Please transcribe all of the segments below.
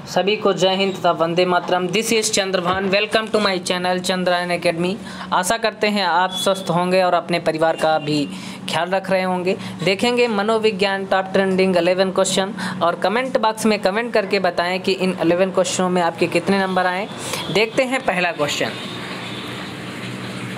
सभी को जय हिंद तथा Vande Mataram. This is Chandrabhan. Welcome to my channel Chandrayan academy. आशा करते हैं आप स्वस्थ होंगे और अपने परिवार का भी ख्याल रख रहे होंगे। देखेंगे मनोविज्ञान टॉप ट्रेंडिंग 11 क्वेश्चन और कमेंट बॉक्स में कमेंट करके बताएं कि इन 11 क्वेश्चनों में आपके कितने नंबर आए। देखते हैं पहला क्वेश्चन।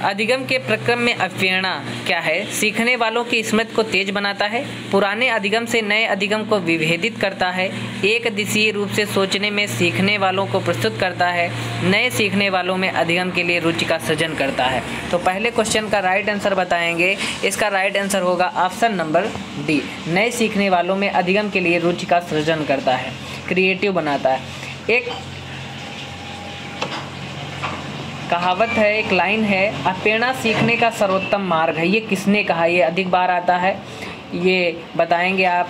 अधिगम के प्रक्रम में अवप्रेरणा क्या है? सीखने वालों की स्मृति को तेज बनाता है, पुराने अधिगम से नए अधिगम को विभेदित करता है, एक दिशीय रूप से सोचने में सीखने वालों को प्रस्तुत करता है, नए सीखने वालों में अधिगम के लिए रुचि का सृजन करता है। तो पहले क्वेश्चन का राइट आंसर बताएंगे। इसका राइट आंसर होगा ऑप्शन नंबर डी, नए सीखने वालों में अधिगम के लिए रुचि का सृजन करता है, क्रिएटिव बनाता है। एक कहावत है, एक लाइन है, अवप्रेरणा सीखने का सर्वोत्तम मार्ग है। ये किसने कहा? ये अधिक बार आता है, ये बताएंगे आप।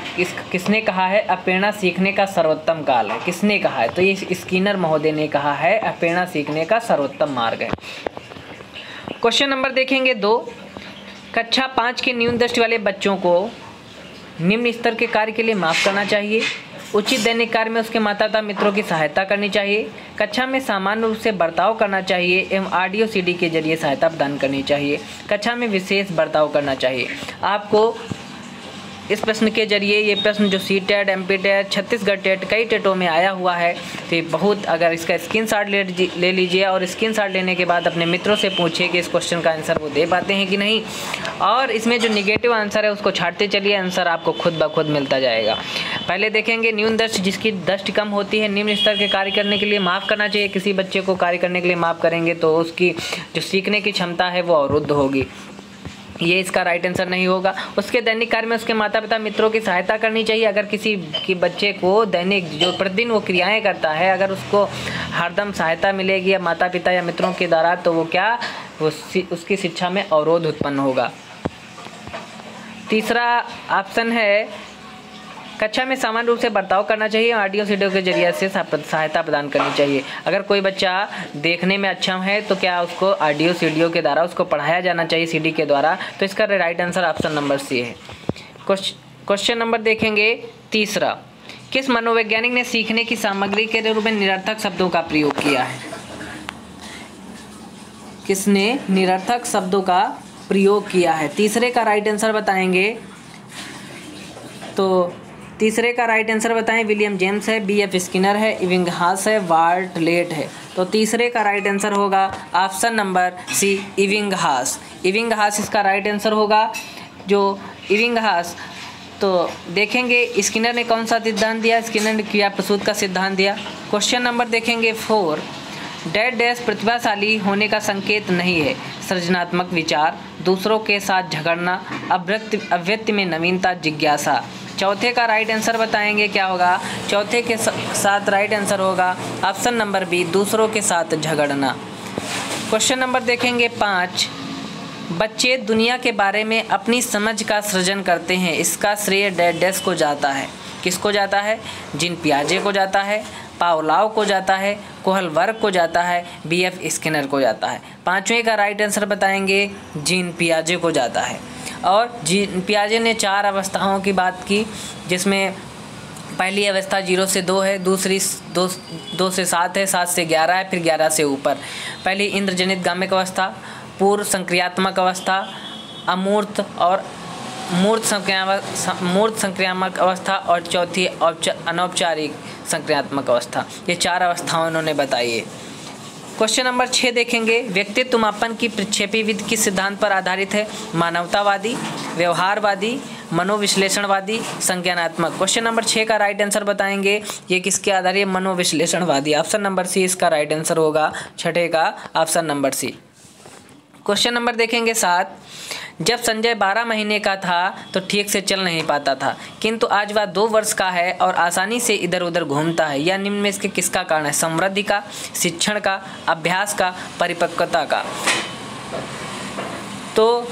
किसने कहा है अवप्रेरणा सीखने का सर्वोत्तम काल है? किसने कहा है? तो ये स्किनर महोदय ने कहा है अवप्रेरणा सीखने का सर्वोत्तम मार्ग है। क्वेश्चन नंबर देखेंगे 2। कक्षा 5 के न्यून दृष्टि वाले बच्चों को निम्न स्तर के कार्य के लिए माफ़ करना चाहिए। उचित दैनिक कार्य में उसके माता पिता मित्रों की सहायता करनी चाहिए। कक्षा में सामान्य रूप से बर्ताव करना चाहिए एवं ऑडियो सीडी के जरिए सहायता प्रदान करनी चाहिए। कक्षा में विशेष बर्ताव करना चाहिए। आपको इस प्रश्न के जरिए, ये प्रश्न जो C TET, MP TET, Chhattisgarh TET, कई टेटों में आया हुआ है, तो ये बहुत, अगर इसका स्क्रीनशॉट ले लीजिए और स्क्रीनशॉट लेने के बाद अपने मित्रों से पूछिए कि इस क्वेश्चन का आंसर वो दे पाते हैं कि नहीं, और इसमें जो निगेटिव आंसर है उसको छांटते चलिए, आंसर आपको खुद ब खुद मिलता जाएगा। पहले देखेंगे न्यून दृष्टि, जिसकी दृष्टि कम होती है, निम्न स्तर के कार्य करने के लिए माफ़ करना चाहिए। किसी बच्चे को कार्य करने के लिए माफ़ करेंगे तो उसकी जो सीखने की क्षमता है वो अवरुद्ध होगी। ये इसका राइट आंसर नहीं होगा। उसके दैनिक कार्य में उसके माता पिता मित्रों की सहायता करनी चाहिए। अगर किसी की बच्चे को दैनिक जो प्रतिदिन वो क्रियाएं करता है, अगर उसको हरदम सहायता मिलेगी या माता पिता या मित्रों के द्वारा, तो वो क्या, उसकी शिक्षा में अवरोध उत्पन्न होगा। तीसरा ऑप्शन है, कक्षा में सामान्य रूप से बर्ताव करना चाहिए, ऑडियो सीडियो के जरिए से सहायता प्रदान करनी चाहिए। अगर कोई बच्चा देखने में अच्छा है तो क्या उसको ऑडियो सीडियो के द्वारा उसको पढ़ाया जाना चाहिए, CD के द्वारा। तो इसका right answer option number C है। क्वेश्चन नंबर देखेंगे 3। किस मनोवैज्ञानिक ने सीखने की सामग्री के रूप में निरर्थक शब्दों का प्रयोग किया है? किसने निरर्थक शब्दों का प्रयोग किया है? तीसरे का राइट आंसर बताएंगे। तो तीसरे का राइट आंसर बताएं। विलियम जेम्स है, BF स्किनर है, इविंगहास है, बार्टलेट है। तो तीसरे का राइट आंसर होगा ऑप्शन नंबर सी, इविंगहास। इविंगहास इसका राइट आंसर होगा। जो इविंगहास, तो देखेंगे स्किनर ने कौन सा सिद्धांत दिया? स्किनर ने क्रिया प्रसूत का सिद्धांत दिया। क्वेश्चन नंबर देखेंगे 4। डैश प्रतिभाशाली होने का संकेत नहीं है। सृजनात्मक विचार, दूसरों के साथ झगड़ना, अव्यक्ति में नवीनता, जिज्ञासा। चौथे का राइट आंसर बताएंगे क्या होगा? चौथे के साथ राइट आंसर होगा ऑप्शन नंबर बी, दूसरों के साथ झगड़ना। क्वेश्चन नंबर देखेंगे 5। बच्चे दुनिया के बारे में अपनी समझ का सृजन करते हैं। इसका श्रेय डैश को जाता है। किसको जाता है? जीन पियाजे को जाता है, पावलाव को जाता है, कोहलबर्ग को जाता है, BF स्किनर को जाता है। पांचवें का राइट आंसर बताएंगे, जीन पियाजे को जाता है। और जीन पियाजे ने 4 अवस्थाओं की बात की, जिसमें पहली अवस्था 0 से 2 है, दूसरी 2 से 7 है, 7 से 11 है, फिर 11 से ऊपर। पहली इंद्रजनित गामिक अवस्था, पूर्व संक्रियात्मक अवस्था, अमूर्त और मूर्त संक्रियात्मक अवस्था, और चौथी अनौपचारिक संक्रियात्मक अवस्था। ये 4 अवस्थाएं उन्होंने बताई है। क्वेश्चन नंबर 6 देखेंगे। व्यक्तित्व मापन की प्रक्षेपी विधि किस सिद्धांत पर आधारित है? मानवतावादी, व्यवहारवादी, मनोविश्लेषणवादी, संज्ञानात्मक। क्वेश्चन नंबर 6 का राइट आंसर बताएंगे। ये किसके आधारित है? मनोविश्लेषणवादी। ऑप्शन नंबर सी इसका राइट आंसर होगा। छठे का option number C. Question number देखेंगे 7। जब संजय 12 महीने का था तो ठीक से चल नहीं पाता था, किंतु आज वह 2 वर्ष का है और आसानी से इधर उधर घूमता है। यह निम्न में इसके किसका कारण है? समृद्धि का, शिक्षण का, अभ्यास का, परिपक्वता का। तो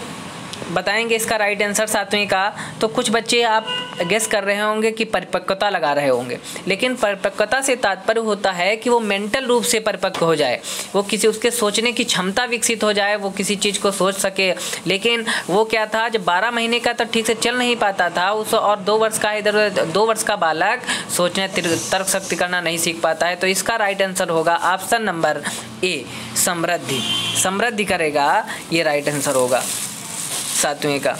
बताएंगे इसका राइट आंसर 7वीं का। तो कुछ बच्चे आप गेस कर रहे होंगे कि परिपक्वता लगा रहे होंगे, लेकिन परिपक्वता से तात्पर्य होता है कि वो मेंटल रूप से परिपक्व हो जाए, वो किसी उसके सोचने की क्षमता विकसित हो जाए, वो किसी चीज़ को सोच सके। लेकिन वो क्या था, जब 12 महीने का तो ठीक से चल नहीं पाता था उस, और 2 वर्ष का इधर 2 वर्ष का बालक सोचने तर्क शक्ति करना नहीं सीख पाता है। तो इसका राइट आंसर होगा ऑप्शन नंबर ए, समृद्धि। समृद्धि करेगा, ये राइट आंसर होगा 7वीं का।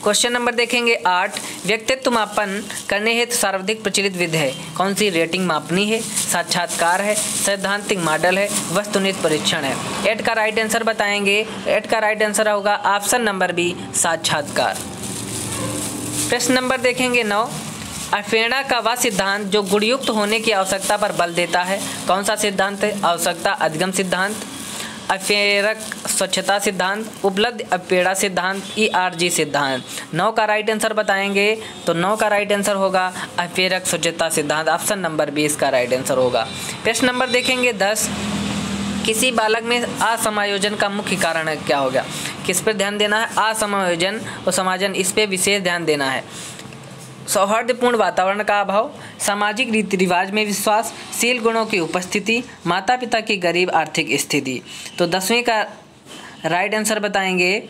क्वेश्चन नंबर देखेंगे 8, व्यक्तित्व मापन करने हेतु सर्वाधिक प्रचलित विधि है कौन सी? रेटिंग मापनी है, साक्षात्कार है, सैद्धांतिक मॉडल है, वस्तुनिष्ठ परीक्षण है। 8 का राइट आंसर बताएंगे। 8 का राइट आंसर होगा ऑप्शन नंबर बी, साक्षात्कार। प्रश्न नंबर देखेंगे 9, अप्रेरणा का वह सिद्धांत जो गुणयुक्त होने की आवश्यकता पर बल देता है कौन सा सिद्धांत है? आवश्यकता अधिगम सिद्धांत, अप्रेरक स्वच्छता सिद्धांत, उपलब्ध अप्रेरणा सिद्धांत, ERG सिद्धांत। 9 का राइट आंसर बताएंगे। तो 9 का राइट आंसर होगा अप्रेरक स्वच्छता सिद्धांत, ऑप्शन नंबर 20 का राइट आंसर होगा। प्रश्न नंबर देखेंगे 10, किसी बालक में असमायोजन का मुख्य कारण क्या हो गया? किस पर ध्यान देना है? असमायोजन और समायोजन, इस पर विशेष ध्यान देना है। सौहार्दपूर्ण वातावरण का अभाव, सामाजिक रीति रिवाज में विश्वास, शील गुणों की उपस्थिति, माता पिता की गरीब आर्थिक स्थिति। तो 10वीं का राइट आंसर बताएंगे।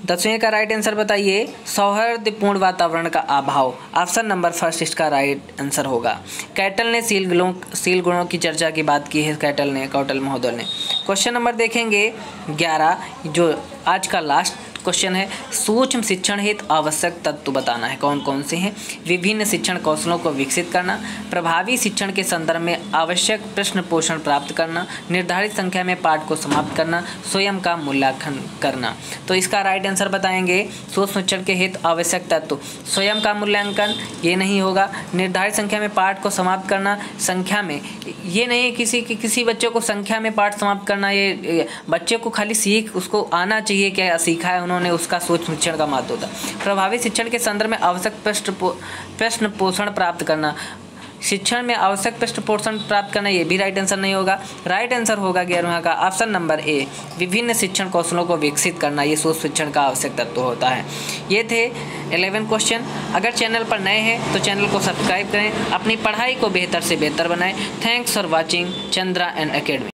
10वीं का राइट आंसर बताइए। सौहार्दपूर्ण वातावरण का अभाव, ऑप्शन नंबर फर्स्ट इसका राइट आंसर होगा। कैटल ने शील गुणों की चर्चा की बात की है, कौटल महोदय ने। क्वेश्चन नंबर देखेंगे 11, जो आज का लास्ट क्वेश्चन है। सूक्ष्म शिक्षण हेतु आवश्यक तत्व बताना है कौन कौन से हैं? विभिन्न शिक्षण कौशलों को विकसित करना, प्रभावी शिक्षण के संदर्भ में आवश्यक प्रश्न पोषण प्राप्त करना, निर्धारित संख्या में पाठ को समाप्त करना, स्वयं का मूल्यांकन करना। तो इसका राइट आंसर बताएंगे। सूक्ष्म शिक्षण के हेतु आवश्यक तत्व, स्वयं का मूल्यांकन ये नहीं होगा, निर्धारित संख्या में पाठ को समाप्त करना, संख्या में ये नहीं, किसी बच्चे को संख्या में पाठ समाप्त करना, ये बच्चे को खाली सीख उसको आना चाहिए, क्या सीखा है उन्होंने, उसका सूक्ष्म शिक्षण का महत्व होता है। प्रभावी शिक्षण के संदर्भ में आवश्यक प्रश्न पोषण प्राप्त करना, शिक्षण में आवश्यक प्रश्न पोषण प्राप्त करना, ये भी राइट आंसर नहीं होगा। राइट आंसर होगा 11वां का ऑप्शन नंबर ए, विभिन्न शिक्षण कौशलों को विकसित करना, ये सूक्ष्म शिक्षण का आवश्यक तत्व होता है। ये थे 11 क्वेश्चन। अगर चैनल पर नए हैं तो चैनल को सब्सक्राइब करें, अपनी पढ़ाई को बेहतर से बेहतर बनाएं। Thanks for watching Chandra and academy.